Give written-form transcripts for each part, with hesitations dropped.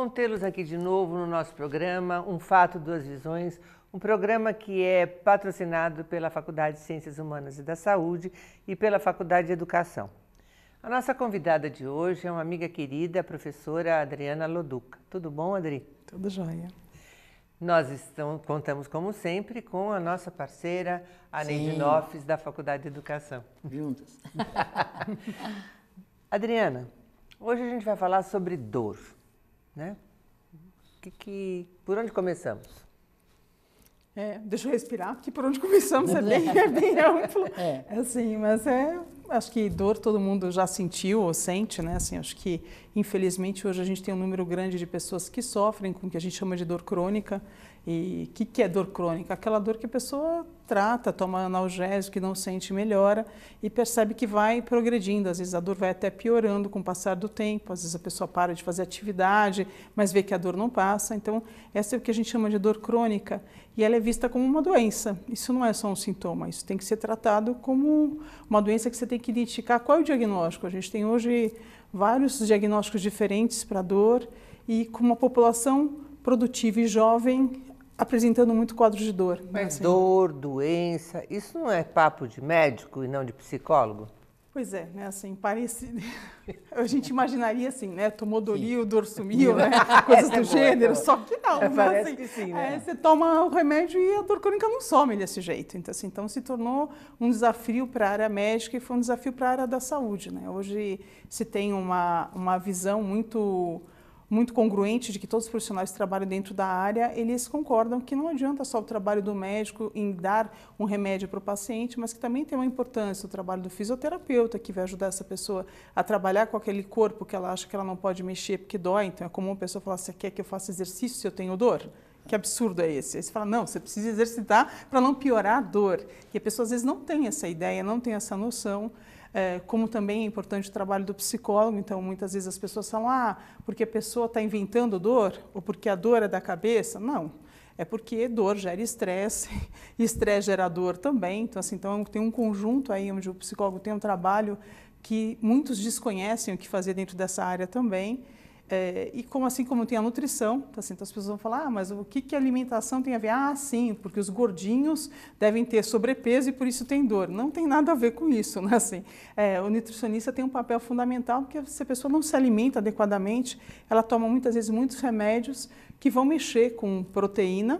bom tê-los aqui de novo no nosso programa Um Fato, Duas Visões, um programa que é patrocinado pela Faculdade de Ciências Humanas e da Saúde e pela Faculdade de Educação. A nossa convidada de hoje é uma amiga querida, a professora Adriana Loduca. Tudo bom, Adri? Tudo jóia. Nós contamos, como sempre, com a nossa parceira, a Neide Noffes, da Faculdade de Educação. Juntas. Adriana, hoje a gente vai falar sobre dor, né? Por onde começamos? Deixa eu respirar, porque por onde começamos é bem amplo. Assim, mas acho que dor todo mundo já sentiu ou sente, né? Assim, acho que, infelizmente, hoje a gente tem um número grande de pessoas que sofrem com o que a gente chama de dor crônica. E o que é dor crônica? Aquela dor que a pessoa trata, toma analgésico, que não sente, melhora e percebe que vai progredindo. Às vezes a dor vai até piorando com o passar do tempo, às vezes a pessoa para de fazer atividade, mas vê que a dor não passa. Então, essa é o que a gente chama de dor crônica e ela é vista como uma doença. Isso não é só um sintoma, isso tem que ser tratado como uma doença que você tem que identificar qual é o diagnóstico. A gente tem hoje vários diagnósticos diferentes para dor e com uma população produtiva e jovem apresentando muito quadro de dor. Mas assim. Dor, doença, isso não é papo de médico e não de psicólogo? Pois é, né, assim, parece... A gente imaginaria assim, né, tomou Doril, dor sumiu, né, coisas do gênero, só que não, né, parece assim, que sim, né? Você toma o remédio e a dor crônica não some desse jeito. Então, assim, se tornou um desafio para a área médica e foi um desafio para a área da saúde, né. Hoje se tem uma visão muito congruente de que todos os profissionais que trabalham dentro da área, eles concordam que não adianta só o trabalho do médico em dar um remédio para o paciente, mas que também tem uma importância o trabalho do fisioterapeuta, que vai ajudar essa pessoa a trabalhar com aquele corpo que ela acha que ela não pode mexer porque dói. Então é comum a pessoa falar, você quer que eu faça exercício se eu tenho dor? Que absurdo é esse? Aí você fala, não, você precisa exercitar para não piorar a dor. E a pessoa às vezes não tem essa ideia, não tem essa noção. Como também é importante o trabalho do psicólogo, então muitas vezes as pessoas falam, porque a pessoa está inventando dor, ou porque a dor é da cabeça. Não, é porque dor gera estresse, e estresse gera dor também. Então, assim, tem um conjunto aí onde o psicólogo tem um trabalho que muitos desconhecem o que fazer dentro dessa área também. E assim como tem a nutrição, então as pessoas vão falar, mas o que a alimentação tem a ver? Sim, porque os gordinhos devem ter sobrepeso e por isso tem dor. Não tem nada a ver com isso, né? Assim, o nutricionista tem um papel fundamental, porque se a pessoa não se alimenta adequadamente, ela toma muitas vezes muitos remédios que vão mexer com proteína,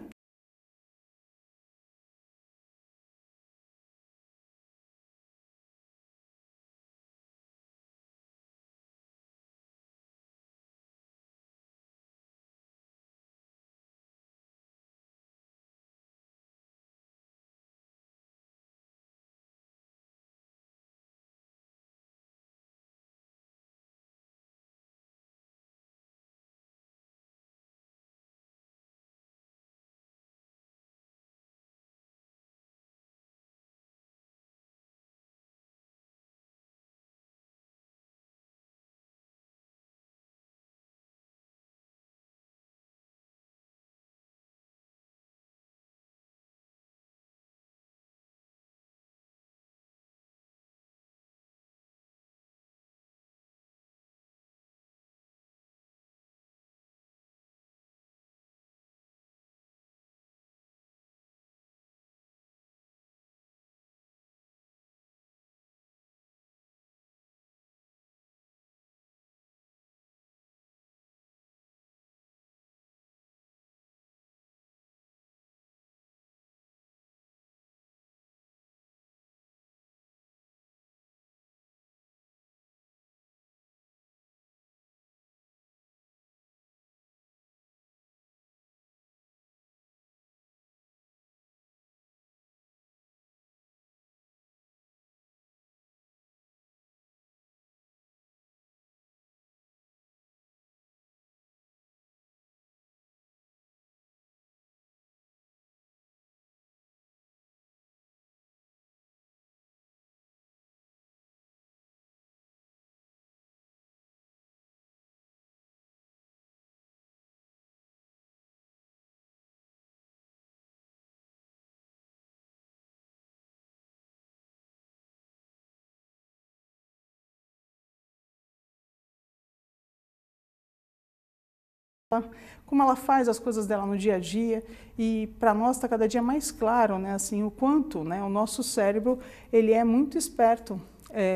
como ela faz as coisas dela no dia a dia, e para nós está cada dia mais claro, né, assim, o quanto, né, o nosso cérebro ele é muito esperto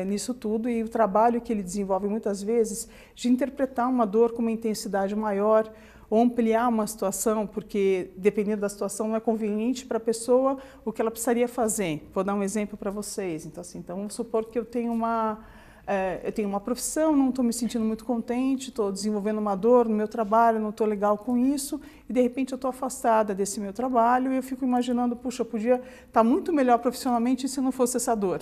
nisso tudo, e o trabalho que ele desenvolve muitas vezes de interpretar uma dor com uma intensidade maior, ou ampliar uma situação, porque dependendo da situação não é conveniente para a pessoa o que ela precisaria fazer. Vou dar um exemplo para vocês. Então, assim, vamos supor que eu tenho uma profissão, não estou me sentindo muito contente, estou desenvolvendo uma dor no meu trabalho, não estou legal com isso, e de repente eu estou afastada desse meu trabalho e eu fico imaginando, puxa, eu podia estar muito melhor profissionalmente se não fosse essa dor.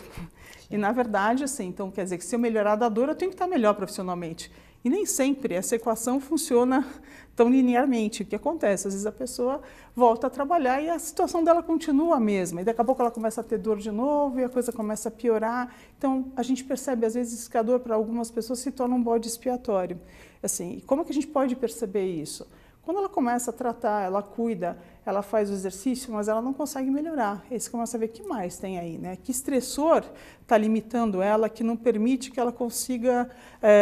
E na verdade, assim, então quer dizer que se eu melhorar da dor, eu tenho que estar melhor profissionalmente. E nem sempre essa equação funciona tão linearmente. O que acontece? Às vezes a pessoa volta a trabalhar e a situação dela continua a mesma. E daqui a pouco ela começa a ter dor de novo e a coisa começa a piorar. Então, a gente percebe, às vezes, que a dor para algumas pessoas se torna um bode expiatório. Assim, como é que a gente pode perceber isso? Quando ela começa a tratar, ela cuida, ela faz o exercício, mas ela não consegue melhorar. Aí você começa a ver o que mais tem aí, né? Que estressor está limitando ela, que não permite que ela consiga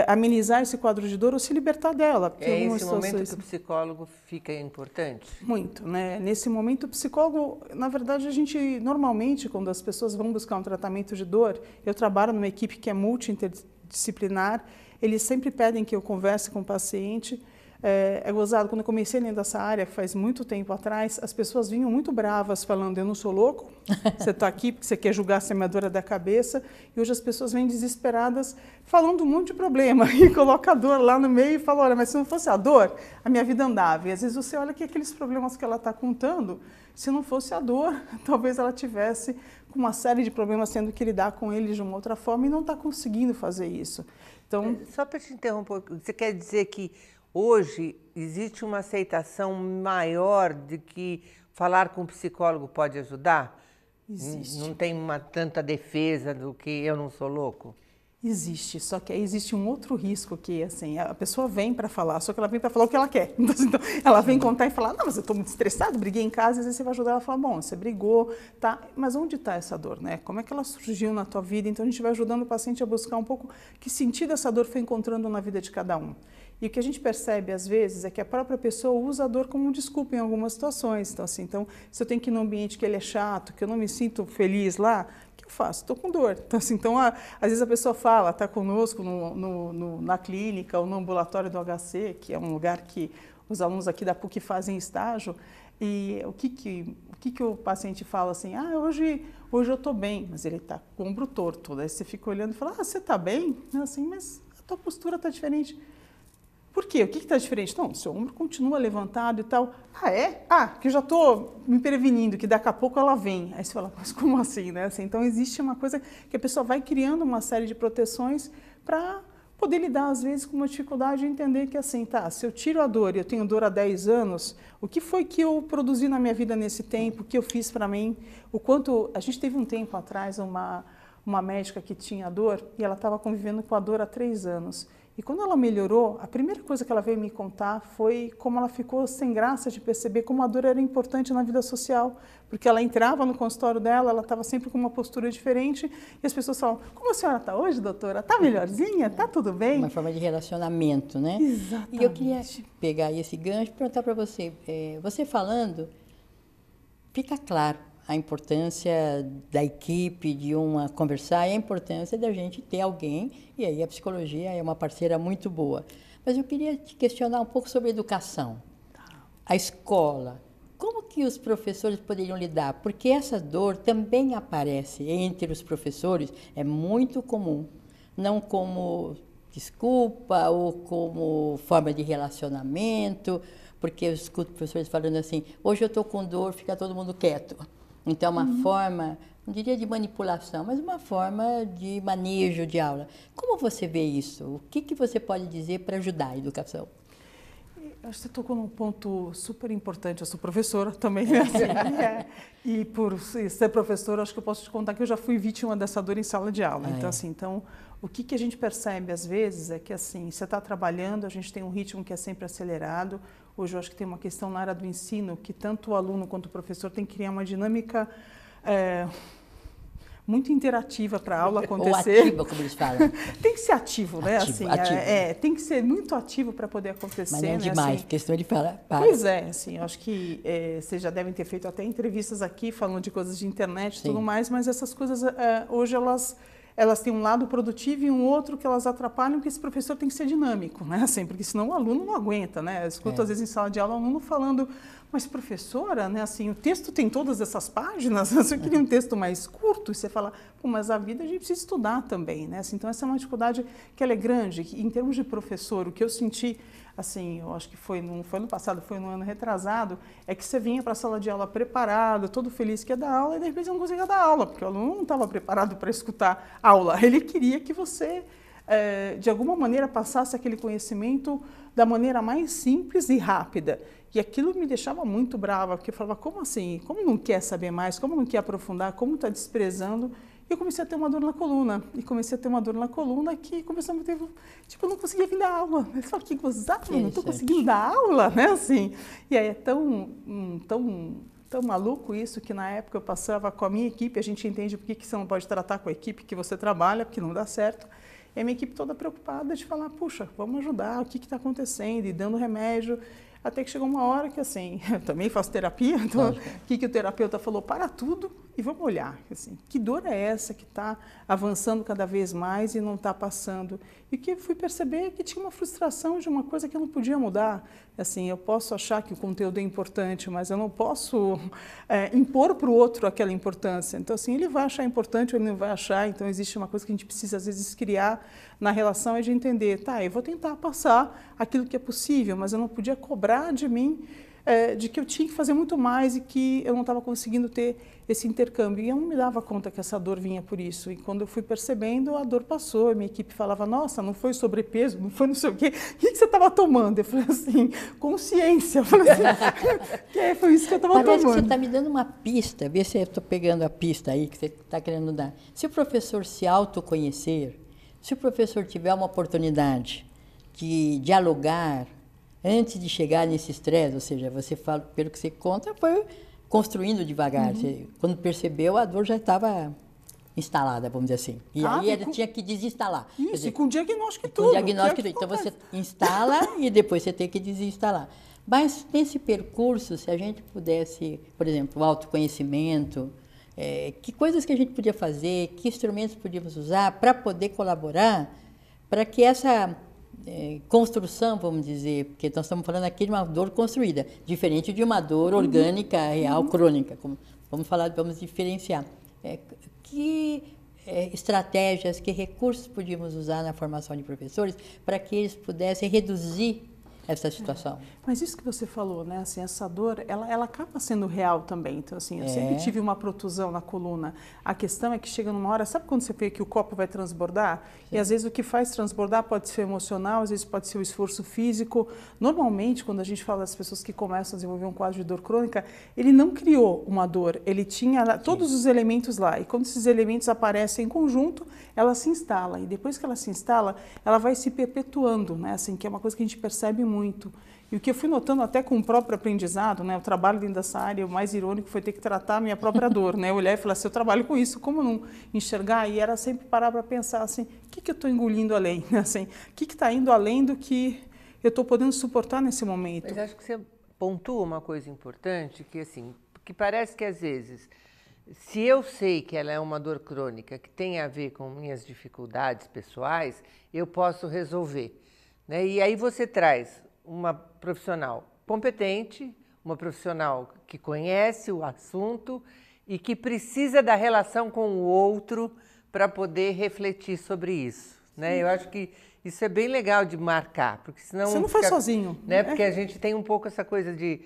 amenizar esse quadro de dor ou se libertar dela. É esse momento que o psicólogo fica importante? Muito, né? Nesse momento, o psicólogo, na verdade, a gente, normalmente, quando as pessoas vão buscar um tratamento de dor, eu trabalho numa equipe que é multi-interdisciplinar, eles sempre pedem que eu converse com o paciente. É gozado, quando eu comecei dentro dessa área, faz muito tempo atrás, as pessoas vinham muito bravas falando, eu não sou louco, você está aqui porque você quer julgar se é minha dor é da cabeça, e hoje as pessoas vêm desesperadas falando um monte de problema, e coloca a dor lá no meio e fala, olha, mas se não fosse a dor, a minha vida andava. E às vezes você olha que aqueles problemas que ela está contando, se não fosse a dor, talvez ela tivesse com uma série de problemas tendo que lidar com eles de uma outra forma e não está conseguindo fazer isso. Então, só para te interromper, você quer dizer que hoje existe uma aceitação maior de que falar com o psicólogo pode ajudar? Existe. Não tem tanta defesa do que eu não sou louco? Existe, só que aí existe um outro risco que, assim, a pessoa vem para falar, só que ela vem para falar o que ela quer. Então, ela vem contar e falar, não, mas eu estou muito estressado, briguei em casa, e às vezes você vai ajudar ela a falar, bom, você brigou, tá, mas onde está essa dor, né? Como é que ela surgiu na tua vida? Então, a gente vai ajudando o paciente a buscar um pouco que sentido essa dor foi encontrando na vida de cada um. E o que a gente percebe, às vezes, é que a própria pessoa usa a dor como desculpa em algumas situações. Então, assim, se eu tenho que ir num ambiente que ele é chato, que eu não me sinto feliz lá, o que eu faço? Estou com dor. Então, assim, às vezes a pessoa fala, está conosco na clínica ou no ambulatório do HC, que é um lugar que os alunos aqui da PUC fazem estágio, e o que o paciente fala assim, hoje eu estou bem, mas ele está com o ombro torto. Daí você fica olhando e fala, você está bem? Assim, mas a tua postura está diferente. Por quê? O que está diferente? Não, seu ombro continua levantado e tal. Que eu já estou me prevenindo, que daqui a pouco ela vem. Aí você fala, mas como assim, né? Assim, então, existe uma coisa que a pessoa vai criando uma série de proteções para poder lidar, às vezes, com uma dificuldade de entender que, assim, se eu tiro a dor e eu tenho dor há 10 anos, o que foi que eu produzi na minha vida nesse tempo, o que eu fiz para mim, o quanto... A gente teve um tempo atrás uma médica que tinha dor e ela estava convivendo com a dor há 3 anos. E quando ela melhorou, a primeira coisa que ela veio me contar foi como ela ficou sem graça de perceber como a dor era importante na vida social. Porque ela entrava no consultório dela, ela estava sempre com uma postura diferente, e as pessoas falavam, como a senhora está hoje, doutora? Está melhorzinha? Está tudo bem? Uma forma de relacionamento, né? Exatamente. E eu queria pegar esse gancho e perguntar para você, você falando, fica claro a importância da equipe, de uma conversar, e a importância da gente ter alguém, e aí a psicologia é uma parceira muito boa. Mas eu queria te questionar um pouco sobre educação. A escola, como que os professores poderiam lidar? Porque essa dor também aparece entre os professores, é muito comum, não como desculpa ou como forma de relacionamento, porque eu escuto professores falando assim, hoje eu estou com dor, fica todo mundo quieto. Então, é uma forma, não diria de manipulação, mas uma forma de manejo de aula. Como você vê isso? O que você pode dizer para ajudar a educação? Acho que você tocou num ponto super importante. Eu sou professora também, né? Assim, E por ser professora, acho que eu posso te contar que eu já fui vítima dessa dor em sala de aula. Então, o que a gente percebe às vezes é que, assim, você está trabalhando, a gente tem um ritmo que é sempre acelerado. Hoje eu acho que tem uma questão na área do ensino que tanto o aluno quanto o professor tem que criar uma dinâmica muito interativa para a aula Ou acontecer. ativa, como eles falam. Tem que ser ativo, né? Ativo, Assim, ativo. tem que ser muito ativo para poder acontecer. Mas não né? demais, Assim, porque senão ele fala... Para. pois é, assim, eu acho que vocês já devem ter feito até entrevistas aqui falando de coisas de internet e tudo mais, mas essas coisas hoje elas têm um lado produtivo e um outro que elas atrapalham, que esse professor tem que ser dinâmico, né? Assim, porque senão o aluno não aguenta, né? Eu escuto às vezes em sala de aula o aluno falando, mas professora, né? Assim, o texto tem todas essas páginas, eu queria um texto mais curto, e você fala, pô, mas a vida a gente precisa estudar também, né? Assim, então essa é uma dificuldade que ela é grande, que, em termos de professor, o que eu senti, assim, eu acho que não foi no passado, foi no ano retrasado, é que você vinha para a sala de aula preparado, todo feliz que ia dar aula, e de repente não conseguia dar aula, porque o aluno não estava preparado para escutar aula. Ele queria que você, de alguma maneira, passasse aquele conhecimento da maneira mais simples e rápida. E aquilo me deixava muito brava, porque eu falava, como assim? Como não quer saber mais? Como não quer aprofundar? Como está desprezando? E eu comecei a ter uma dor na coluna. E comecei a ter uma dor na coluna que começou a ter... Tipo, eu não conseguia vir dar aula. Eu falei, que gozado, não estou conseguindo dar aula, né? Assim, e aí é tão maluco isso, que na época eu passava com a minha equipe, a gente entende por que você não pode tratar com a equipe que você trabalha, porque não dá certo. E a minha equipe toda preocupada de falar, puxa, vamos ajudar, o que está acontecendo? E dando remédio. Até que chegou uma hora que, assim, eu também faço terapia, então o que o terapeuta falou? Para tudo e vamos olhar. Assim, que dor é essa que está avançando cada vez mais e não está passando? E que eu fui perceber que tinha uma frustração de uma coisa que eu não podia mudar. Assim, eu posso achar que o conteúdo é importante, mas eu não posso impor para o outro aquela importância. Então, assim, ele vai achar importante ou ele não vai achar. Então, existe uma coisa que a gente precisa, às vezes, criar na relação, é de entender, tá, eu vou tentar passar aquilo que é possível, mas eu não podia cobrar de mim de que eu tinha que fazer muito mais e que eu não estava conseguindo ter esse intercâmbio. E eu não me dava conta que essa dor vinha por isso. E quando eu fui percebendo, a dor passou. A minha equipe falava, nossa, não foi sobrepeso, não foi não sei o quê. O que você estava tomando? Eu falei assim, consciência. Eu falei assim, foi isso que eu estava tomando. Parece que você está me dando uma pista. Vê se eu estou pegando a pista aí que você está querendo dar. Se o professor se autoconhecer, se o professor tiver uma oportunidade de dialogar antes de chegar nesse estresse, ou seja, você fala, pelo que você conta, foi construindo devagar. Você, quando percebeu, a dor já estava instalada, vamos dizer assim. E aí ele tinha que desinstalar. Isso, dizer, e com diagnóstico e tudo. Com diagnóstico e tudo. Então você instala e depois você tem que desinstalar. Mas nesse percurso, se a gente pudesse, por exemplo, o autoconhecimento, que coisas que a gente podia fazer, que instrumentos podíamos usar para poder colaborar, para que essa construção, vamos dizer, porque nós estamos falando aqui de uma dor construída, diferente de uma dor orgânica, real, crônica. Vamos diferenciar. Que estratégias, que recursos podíamos usar na formação de professores para que eles pudessem reduzir essa situação? Mas isso que você falou, né? Assim, essa dor, ela acaba sendo real também. Então, assim, eu sempre tive uma protusão na coluna. A questão é que chega numa hora, sabe quando você vê que o copo vai transbordar? Sim. E às vezes o que faz transbordar pode ser emocional, às vezes pode ser o esforço físico. Normalmente, quando a gente fala das pessoas que começam a desenvolver um quadro de dor crônica, ele não criou uma dor, ele tinha todos os elementos lá. E quando esses elementos aparecem em conjunto, ela se instala. E depois que ela se instala, ela vai se perpetuando, né? Assim, que é uma coisa que a gente percebe muito. E o que eu fui notando até com o próprio aprendizado, né, o trabalho dentro dessa área, o mais irônico foi ter que tratar a minha própria dor, né? Eu olhar e falar assim, eu trabalho com isso, como não enxergar? E era sempre parar para pensar assim, o que eu estou engolindo além? Assim, o que está indo além do que eu estou podendo suportar nesse momento? Mas acho que você pontua uma coisa importante, que assim, que parece que às vezes, se eu sei que ela é uma dor crônica, que tem a ver com minhas dificuldades pessoais, eu posso resolver. Né? E aí você traz uma profissional competente, uma profissional que conhece o assunto e que precisa da relação com o outro para poder refletir sobre isso. Né? Eu acho que isso é bem legal de marcar, porque senão... Você não faz sozinho. Né? Porque a gente tem um pouco essa coisa de...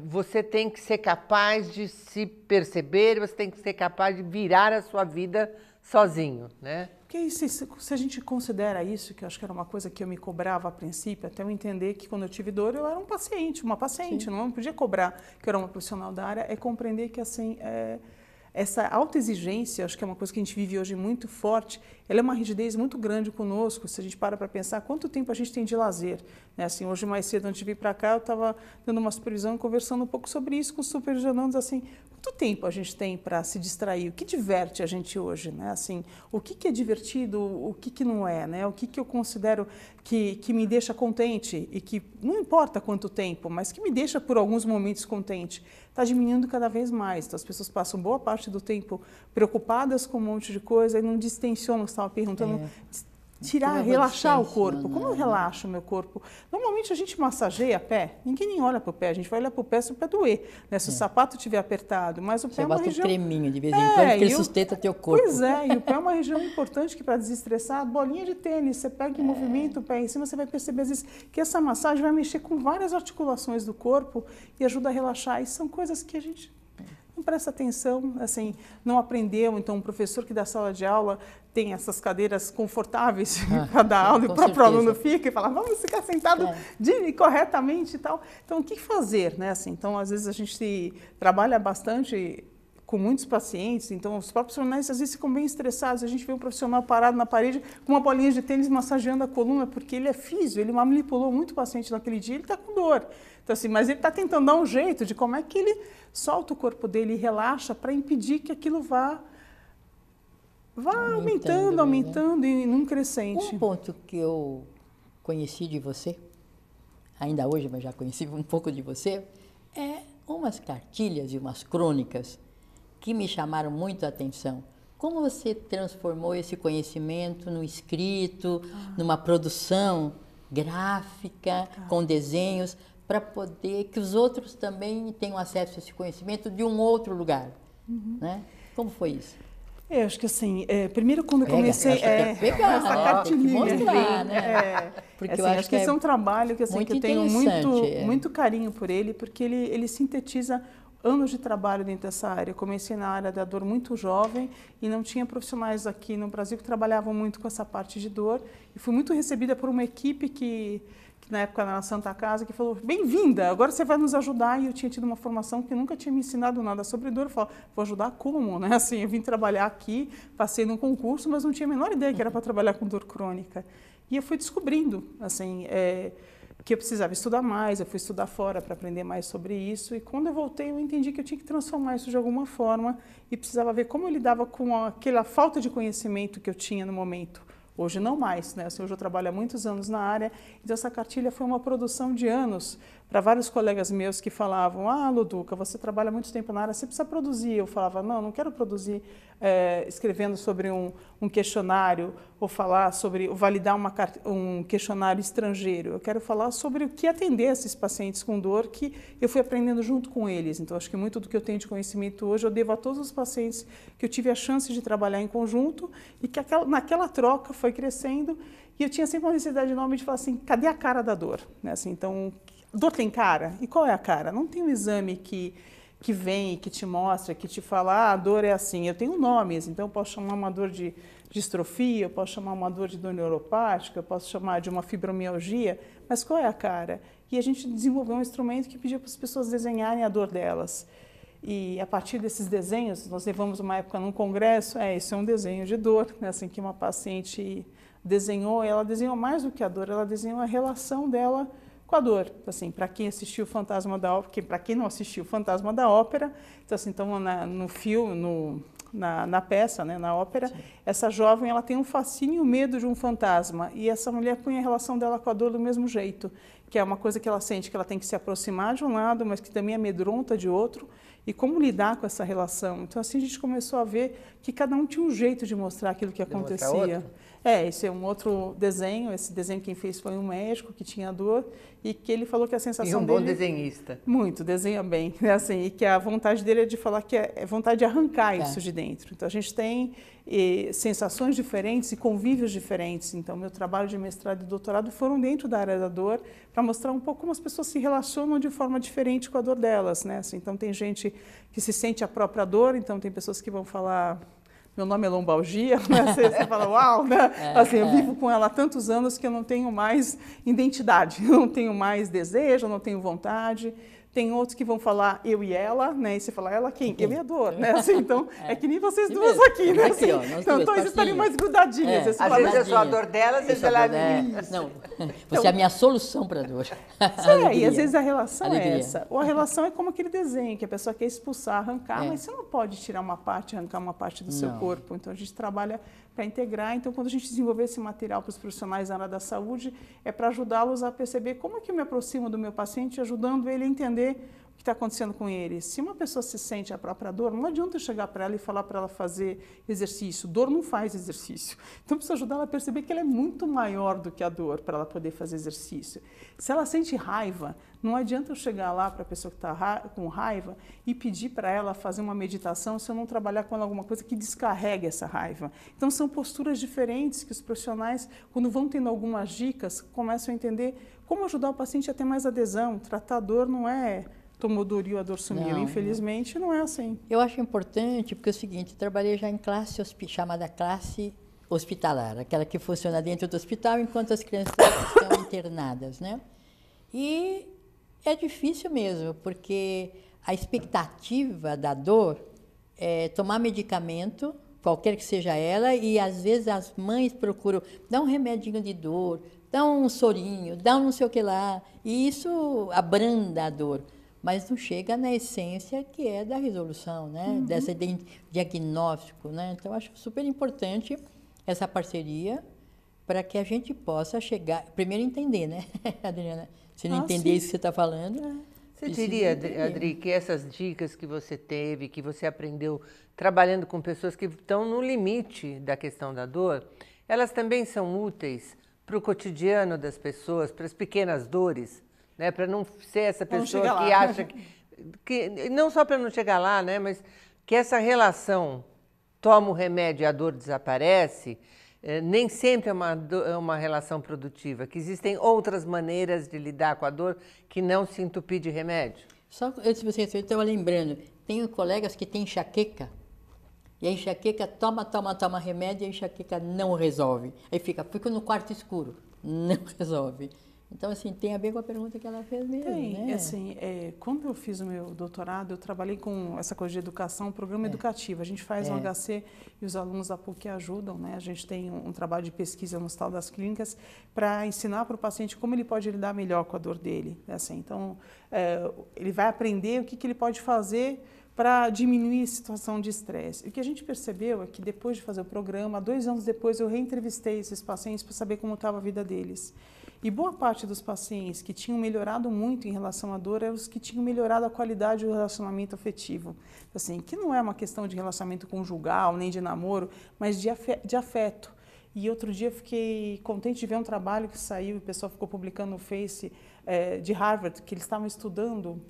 Você tem que ser capaz de se perceber, você tem que ser capaz de virar a sua vida sozinho, né? Porque se a gente considera isso, que eu acho que era uma coisa que eu me cobrava a princípio, até eu entender que quando eu tive dor eu era uma paciente, Sim. Não podia cobrar que eu era uma profissional da área, é compreender que assim, essa autoexigência, acho que é uma coisa que a gente vive hoje muito forte, ela é uma rigidez muito grande conosco, se a gente para pensar quanto tempo a gente tem de lazer. Né? Assim, hoje mais cedo, antes de vir para cá, eu estava dando uma supervisão e conversando um pouco sobre isso com os supervisionandos, assim, quanto tempo a gente tem para se distrair? O que diverte a gente hoje, né? Assim, o que é divertido, o que não é, né? O que eu considero que me deixa contente e que não importa quanto tempo, mas que me deixa por alguns momentos contente, está diminuindo cada vez mais. Então, as pessoas passam boa parte do tempo preocupadas com um monte de coisa e não distensionam, você estava perguntando, tirar, relaxar o corpo. Como eu relaxo o meu corpo? Normalmente a gente massageia pé, ninguém nem olha para o pé, a gente vai olhar para o pé se o pé doer, né? Se o sapato estiver apertado, mas o pé é uma região... Você bota um creminho de vez em quando, porque ele sustenta teu corpo. Pois é, e o pé é uma região importante que para desestressar, bolinha de tênis, você pega em movimento o pé em cima, você vai perceber às vezes que essa massagem vai mexer com várias articulações do corpo e ajuda a relaxar, e são coisas que a gente não presta atenção, assim, não aprendeu. Então, um professor que dá sala de aula tem essas cadeiras confortáveis para dar aula, e o próprio aluno fica e fala, vamos ficar sentado corretamente e tal. Então, o que fazer, né? Assim, então, às vezes a gente trabalha bastante com muitos pacientes, então os próprios profissionais às vezes ficam bem estressados. A gente vê um profissional parado na parede com uma bolinha de tênis massageando a coluna, porque ele é físio, ele manipulou muito o paciente naquele dia, ele está com dor. Então, assim, mas ele está tentando dar um jeito de como é que ele solta o corpo dele e relaxa para impedir que aquilo vá aumentando e num crescente. Um ponto que eu conheci de você, ainda hoje, mas já conheci um pouco de você, é umas cartilhas e umas crônicas que me chamaram muito a atenção. Como você transformou esse conhecimento no escrito, numa produção gráfica, com desenhos, para poder que os outros também tenham acesso a esse conhecimento de um outro lugar, né? Como foi isso? Eu acho que assim, primeiro quando eu comecei essa cartilhinha, mostrar, né? Porque assim, eu acho que esse é um trabalho que, assim, que eu tenho muito carinho por ele, porque ele sintetiza anos de trabalho dentro dessa área. Eu comecei na área da dor muito jovem e não tinha profissionais aqui no Brasil que trabalhavam muito com essa parte de dor, e fui muito recebida por uma equipe que na época na Santa Casa, que falou, bem-vinda, agora você vai nos ajudar. E eu tinha tido uma formação que nunca tinha me ensinado nada sobre dor. Eu falei, vou ajudar como, né? Assim, eu vim trabalhar aqui, passei num concurso, mas não tinha a menor ideia que era para trabalhar com dor crônica. E eu fui descobrindo, assim, que eu precisava estudar mais, eu fui estudar fora para aprender mais sobre isso. E quando eu voltei, eu entendi que eu tinha que transformar isso de alguma forma e precisava ver como eu lidava com aquela falta de conhecimento que eu tinha no momento. Hoje não mais, né? Assim, hoje eu trabalho há muitos anos na área, então essa cartilha foi uma produção de anos para vários colegas meus que falavam, Luduca, você trabalha muito tempo na área, você precisa produzir. Eu falava, não quero produzir escrevendo sobre um questionário ou falar sobre, ou validar um questionário estrangeiro. Eu quero falar sobre o que atender esses pacientes com dor que eu fui aprendendo junto com eles. Então, acho que muito do que eu tenho de conhecimento hoje eu devo a todos os pacientes que eu tive a chance de trabalhar em conjunto e que naquela troca foi crescendo. E eu tinha sempre uma necessidade enorme de falar assim, cadê a cara da dor? Né? Assim, então, dor tem cara? E qual é a cara? Não tem um exame que vem, que te mostra, que te fala, a dor é assim. Eu tenho nomes, então eu posso chamar uma dor de distrofia, eu posso chamar uma dor de dor neuropática, eu posso chamar de uma fibromialgia, mas qual é a cara? E a gente desenvolveu um instrumento que pedia para as pessoas desenharem a dor delas. E a partir desses desenhos, nós levamos uma época num congresso, isso é um desenho de dor, né, assim, que uma paciente desenhou, ela desenhou mais do que a dor, ela desenhou a relação dela com a dor. Assim, para quem assistiu o Fantasma da Ópera, para quem não assistiu o Fantasma da Ópera, então, assim, no filme, na peça, né, na ópera, sim, essa jovem ela tem um fascínio e um medo de um fantasma, e essa mulher põe a relação dela com a dor do mesmo jeito, que é uma coisa que ela sente que ela tem que se aproximar de um lado, mas que também amedronta de outro, e como lidar com essa relação. Então, assim, a gente começou a ver que cada um tinha um jeito de mostrar aquilo que acontecia. Esse é um outro desenho. Esse desenho quem fez foi um médico que tinha dor e que ele falou que a sensação dele... E um bom desenhista. Muito, desenha bem. Né? Assim, e que a vontade dele é de falar que é vontade de arrancar isso de dentro. Então, a gente tem sensações diferentes e convívios diferentes. Então, meu trabalho de mestrado e doutorado foram dentro da área da dor para mostrar um pouco como as pessoas se relacionam de forma diferente com a dor delas. Né? Assim, então, tem gente que se sente a própria dor, então tem pessoas que vão falar... Meu nome é lombalgia, né? Você fala, uau, né? Assim, eu vivo com ela há tantos anos que eu não tenho mais identidade, eu não tenho mais desejo, eu não tenho vontade. Tem outros que vão falar eu e ela, né? E você fala, ela quem? Eu e a dor, né? Assim, então, é que nem vocês duas aqui, né? Aqui, ó, Assim, nós então, duas eles estariam mais grudadinhas. Às vezes eu sou a dor delas, às vezes ela é minha. Não, você é a minha solução para a dor. E às vezes a relação Alegria. é essa. Ou a relação é como aquele desenho, que a pessoa quer expulsar, arrancar, mas você não pode tirar uma parte, arrancar uma parte do seu corpo. Então, a gente trabalha para integrar. Então, quando a gente desenvolver esse material para os profissionais na área da saúde, é para ajudá-los a perceber como é que eu me aproximo do meu paciente, ajudando ele a entender o que está acontecendo com ele. Se uma pessoa se sente a própria dor, não adianta eu chegar para ela e falar para ela fazer exercício. Dor não faz exercício. Então, precisa ajudar ela a perceber que ela é muito maior do que a dor para ela poder fazer exercício. Se ela sente raiva, não adianta eu chegar lá para a pessoa que está com raiva e pedir para ela fazer uma meditação se eu não trabalhar com ela alguma coisa que descarregue essa raiva. Então, são posturas diferentes que os profissionais, quando vão tendo algumas dicas, começam a entender como ajudar o paciente a ter mais adesão. Tratar a dor não é tomou dor e a dor sumiu. Infelizmente, não é assim. Eu acho importante, porque é o seguinte, eu trabalhei já em classe chamada classe hospitalar, aquela que funciona dentro do hospital enquanto as crianças estão internadas, né? E é difícil mesmo, porque a expectativa da dor é tomar medicamento, qualquer que seja ela, e às vezes as mães procuram dar um remedinho de dor, dar um sorinho, dar um não sei o que lá, e isso abranda a dor. Mas não chega na essência que é da resolução, né? Desse diagnóstico, né? Então, acho super importante essa parceria para que a gente possa chegar... Primeiro, entender, né, Adriana? Se não entender isso que você está falando... Você diria, Adri, que essas dicas que você teve, que você aprendeu trabalhando com pessoas que estão no limite da questão da dor, elas também são úteis para o cotidiano das pessoas, para as pequenas dores? Né, para não ser essa pessoa que acha que não só para não chegar lá, né, mas que essa relação toma o remédio e a dor desaparece, nem sempre é uma relação produtiva, que existem outras maneiras de lidar com a dor que não se entupir de remédio. Só antes de você, eu estava lembrando, tenho colegas que têm enxaqueca, e a enxaqueca toma remédio e a enxaqueca não resolve. Aí fica no quarto escuro, não resolve. Então, assim, tem a ver com a pergunta que ela fez mesmo, né? Assim, quando eu fiz o meu doutorado, eu trabalhei com essa coisa de educação, um programa educativo. A gente faz um HC e os alunos da PUC ajudam, né? A gente tem um trabalho de pesquisa no Hospital das Clínicas para ensinar para o paciente como ele pode lidar melhor com a dor dele. Assim, então, ele vai aprender o que ele pode fazer para diminuir a situação de estresse. O que a gente percebeu é que depois de fazer o programa, 2 anos depois, eu reentrevistei esses pacientes para saber como estava a vida deles. E boa parte dos pacientes que tinham melhorado muito em relação à dor eram os que tinham melhorado a qualidade do relacionamento afetivo. Assim, que não é uma questão de relacionamento conjugal, nem de namoro, mas de afeto. E outro dia eu fiquei contente de ver um trabalho que saiu, e o pessoal ficou publicando no Face, de Harvard, que eles estavam estudando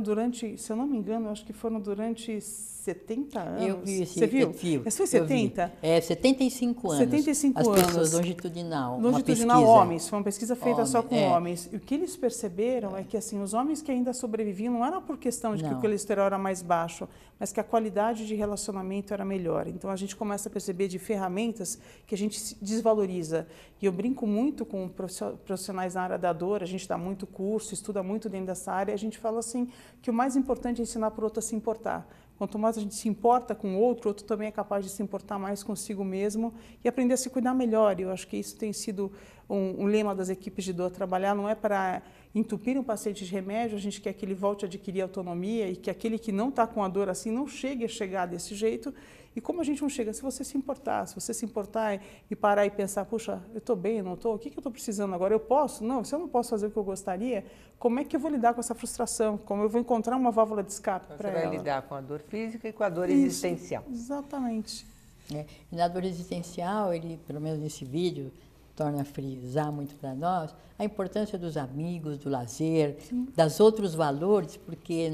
durante, se eu não me engano, acho que foram durante 70 anos. Eu vi esse Você viu? perfil. Esse foi 70? 75 anos. 75 anos. As pessoas longitudinal. Longitudinal homens. Foi uma pesquisa feita só com homens. homens. E o que eles perceberam é que assim, os homens que ainda sobreviviam não era por questão de que o colesterol era mais baixo, mas que a qualidade de relacionamento era melhor. Então, a gente começa a perceber de ferramentas que a gente desvaloriza. E eu brinco muito com profissionais na área da dor, a gente dá muito curso, estuda muito dentro dessa área, a gente fala assim que o mais importante é ensinar para o outro a se importar. Quanto mais a gente se importa com o outro também é capaz de se importar mais consigo mesmo e aprender a se cuidar melhor. Eu acho que isso tem sido um lema das equipes de dor. Trabalhar não é para entupir um paciente de remédio, a gente quer que ele volte a adquirir autonomia e que aquele que não está com a dor assim não chegue a chegar desse jeito. E como a gente não chega? Se você se importar e parar e pensar, puxa, eu estou bem, não estou? O que eu estou precisando agora? Eu posso? Não, se eu não posso fazer o que eu gostaria, como é que eu vou lidar com essa frustração? Como eu vou encontrar uma válvula de escape para ela? Você vai lidar com a dor física e com a dor existencial. Exatamente. E na dor existencial, ele, pelo menos nesse vídeo, torna a frisar muito para nós a importância dos amigos, do lazer, das outros valores, porque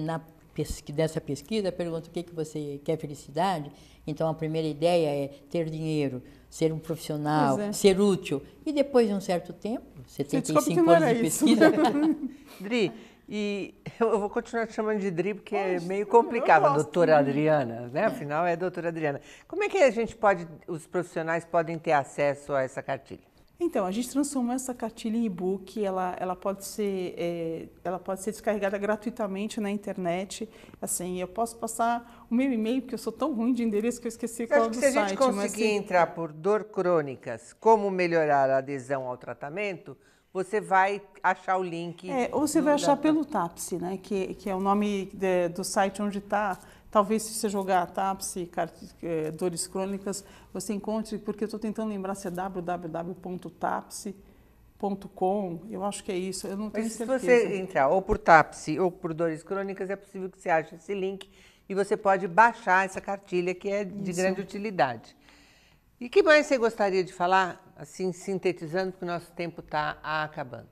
nessa pesquisa pergunta o que você quer felicidade. Então, a primeira ideia é ter dinheiro, ser um profissional, ser útil. E depois de um certo tempo, 75 anos de pesquisa... Dri, e eu vou continuar te chamando de Dri, porque é meio complicado, a doutora Adriana, né? Afinal, é a doutora Adriana. Como é que os profissionais podem ter acesso a essa cartilha? Então, a gente transformou essa cartilha em e-book, ela pode ser descarregada gratuitamente na internet. Assim, eu posso passar o meu e-mail, porque eu sou tão ruim de endereço que eu esqueci qual é do Se site. a gente conseguir entrar por Dor Crônicas, como melhorar a adesão ao tratamento, você vai achar o link. Ou você vai achar pelo TAPSE, né, que é o nome do site onde está. Talvez se você jogar TAPSE, dores crônicas, você encontre, porque eu estou tentando lembrar se é www.tapse.com, eu acho que é isso, eu não tenho certeza. Se você entrar ou por TAPSE ou por dores crônicas, é possível que você ache esse link e você pode baixar essa cartilha, que é de grande utilidade. E o que mais você gostaria de falar, assim, sintetizando, porque o nosso tempo está acabando?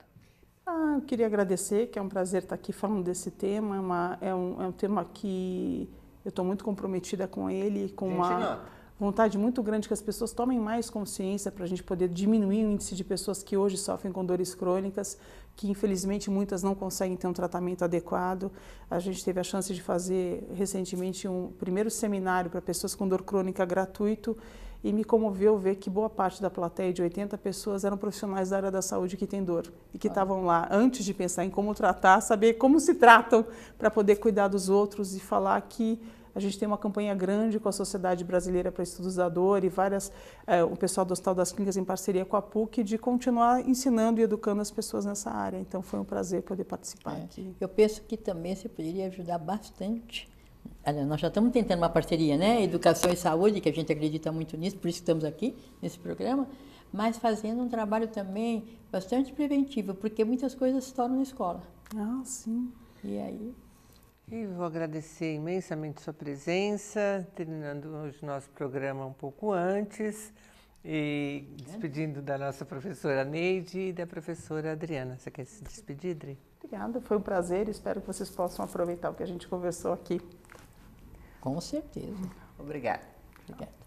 Eu queria agradecer, que é um prazer estar aqui falando desse tema, é um tema que eu estou muito comprometida com ele, com uma vontade muito grande que as pessoas tomem mais consciência para a gente poder diminuir o índice de pessoas que hoje sofrem com dores crônicas, que infelizmente muitas não conseguem ter um tratamento adequado. A gente teve a chance de fazer recentemente um primeiro seminário para pessoas com dor crônica gratuito e me comoveu ver que boa parte da plateia, de 80 pessoas, eram profissionais da área da saúde que têm dor e que estavam lá antes de pensar em como tratar, saber como se tratam para poder cuidar dos outros e falar que a gente tem uma campanha grande com a Sociedade Brasileira para Estudos da Dor e o pessoal do Hospital das Clínicas em parceria com a PUC de continuar ensinando e educando as pessoas nessa área. Então foi um prazer poder participar aqui. Eu penso que também você poderia ajudar bastante. Nós já estamos tentando uma parceria, né? Educação e saúde, que a gente acredita muito nisso, por isso que estamos aqui nesse programa, mas fazendo um trabalho também bastante preventivo, porque muitas coisas se tornam na escola. Sim. E aí... E vou agradecer imensamente sua presença, terminando hoje nosso programa um pouco antes e despedindo da nossa professora Neide e da professora Adriana. Você quer se despedir, Adri? Obrigada, foi um prazer, espero que vocês possam aproveitar o que a gente conversou aqui. Com certeza. Obrigada. Obrigada.